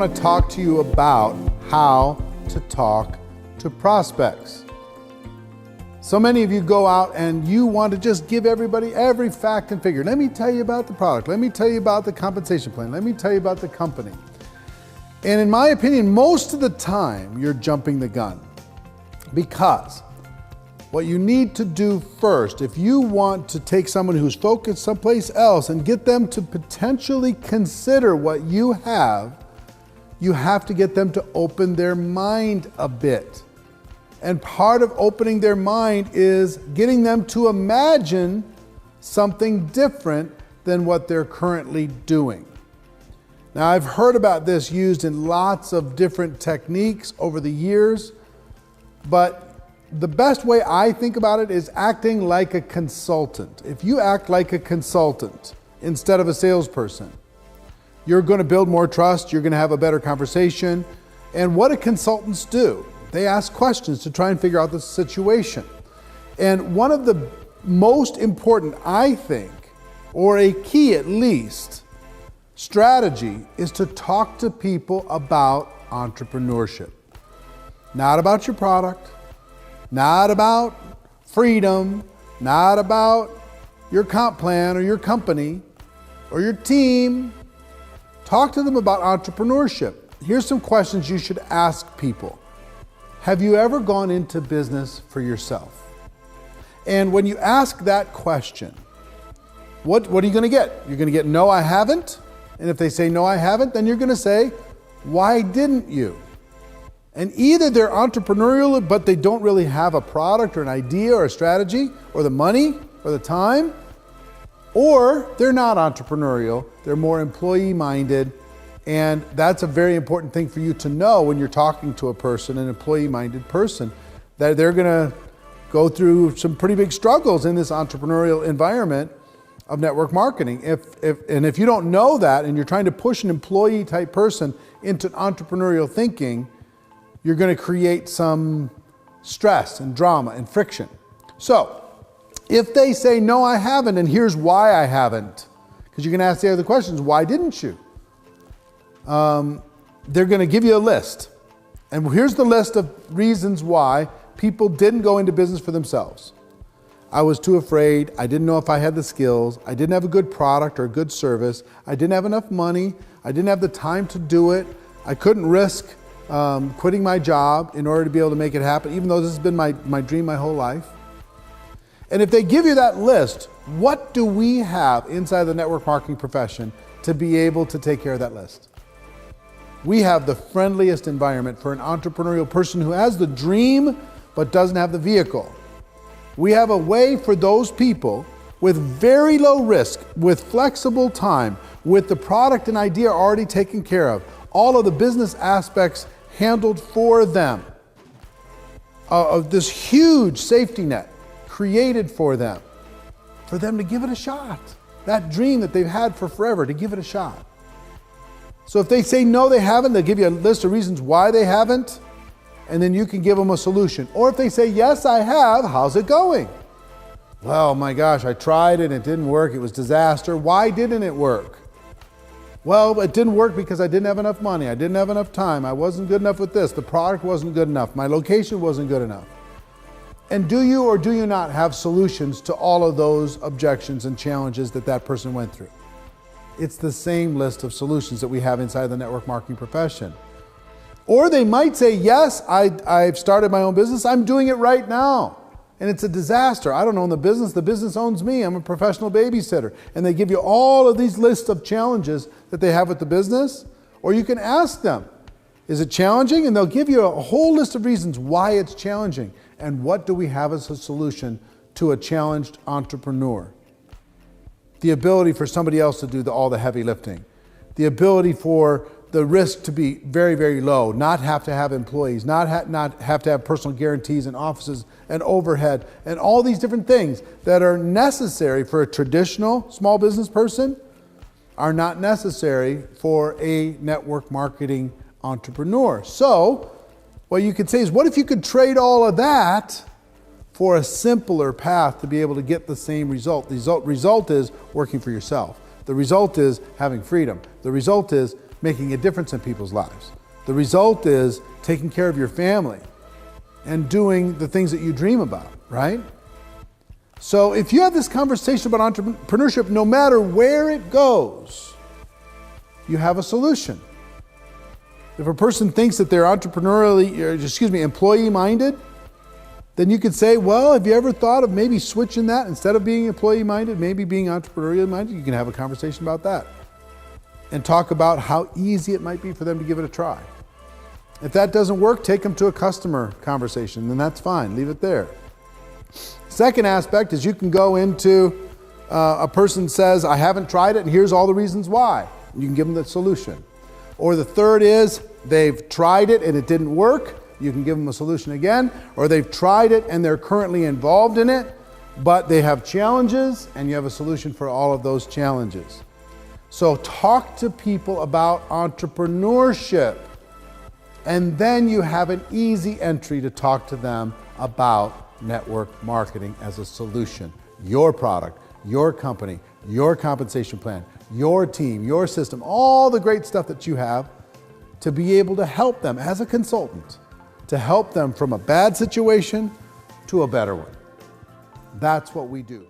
want to talk to you about how to talk to prospects. So many of you go out and you want to just give everybody every fact and figure. Let me tell you about the product. Let me tell you about the compensation plan. Let me tell you about the company. And in my opinion, most of the time you're jumping the gun, because what you need to do first, if you want to take someone who's focused someplace else and get them to potentially consider what you have to get them to open their mind a bit. And part of opening their mind is getting them to imagine something different than what they're currently doing. Now, I've heard about this used in lots of different techniques over the years, but the best way I think about it is acting like a consultant. If you act like a consultant instead of a salesperson, you're going to build more trust, you're going to have a better conversation. And what do consultants do? They ask questions to try and figure out the situation. And one of the most important, I think, or a key at least, strategy is to talk to people about entrepreneurship. Not about your product, not about freedom, not about your comp plan or your company or your team. Talk to them about entrepreneurship. Here's some questions you should ask people. Have you ever gone into business for yourself? And when you ask that question, what are you going to get? You're going to get, no, I haven't. And if they say, no, I haven't, then you're going to say, why didn't you? And either they're entrepreneurial, but they don't really have a product or an idea or a strategy or the money or the time, or they're not entrepreneurial, they're more employee-minded. And that's a very important thing for you to know when you're talking to a person, an employee-minded person, that they're going to go through some pretty big struggles in this entrepreneurial environment of network marketing. If you don't know that and you're trying to push an employee-type person into entrepreneurial thinking, you're going to create some stress and drama and friction. So if they say, no, I haven't, and here's why I haven't, because you're going to ask the other questions, why didn't you? They're going to give you a list. And here's the list of reasons why people didn't go into business for themselves. I was too afraid. I didn't know if I had the skills. I didn't have a good product or a good service. I didn't have enough money. I didn't have the time to do it. I couldn't risk quitting my job in order to be able to make it happen, even though this has been my dream my whole life. And if they give you that list, what do we have inside the network marketing profession to be able to take care of that list? We have the friendliest environment for an entrepreneurial person who has the dream but doesn't have the vehicle. We have a way for those people with very low risk, with flexible time, with the product and idea already taken care of, all of the business aspects handled for them, of this huge safety net created for them to give it a shot. That dream that they've had for forever, to give it a shot. So if they say no, they haven't, they'll give you a list of reasons why they haven't, and then you can give them a solution. Or if they say, yes, I have, how's it going? Well, my gosh, I tried it, it didn't work, it was disaster. Why didn't it work? Well, it didn't work because I didn't have enough money, I didn't have enough time, I wasn't good enough with this, the product wasn't good enough, my location wasn't good enough. And do you or do you not have solutions to all of those objections and challenges that person went through? It's the same list of solutions that we have inside the network marketing profession. Or they might say, yes, I've started my own business, I'm doing it right now. And it's a disaster. I don't own the business owns me, I'm a professional babysitter. And they give you all of these lists of challenges that they have with the business. Or you can ask them, is it challenging? And they'll give you a whole list of reasons why it's challenging. And what do we have as a solution to a challenged entrepreneur? The ability for somebody else to do all the heavy lifting. The ability for the risk to be very, very low, not have to have employees, not have to have personal guarantees and offices and overhead and all these different things that are necessary for a traditional small business person are not necessary for a network marketing entrepreneur. So what you could say is, what if you could trade all of that for a simpler path to be able to get the same result? The result is working for yourself. The result is having freedom. The result is making a difference in people's lives. The result is taking care of your family and doing the things that you dream about, right? So if you have this conversation about entrepreneurship, no matter where it goes, you have a solution. If a person thinks that they're employee-minded, then you could say, well, have you ever thought of maybe switching that? Instead of being employee-minded, maybe being entrepreneurial-minded? You can have a conversation about that and talk about how easy it might be for them to give it a try. If that doesn't work, take them to a customer conversation, then that's fine. Leave it there. Second aspect is you can go into a person says, I haven't tried it and here's all the reasons why. You can give them the solution. Or the third is they've tried it and it didn't work. You can give them a solution again. Or they've tried it and they're currently involved in it, but they have challenges and you have a solution for all of those challenges. So talk to people about entrepreneurship, and then you have an easy entry to talk to them about network marketing as a solution. Your product, your company, your compensation plan, your team, your system, all the great stuff that you have to be able to help them as a consultant, to help them from a bad situation to a better one. That's what we do.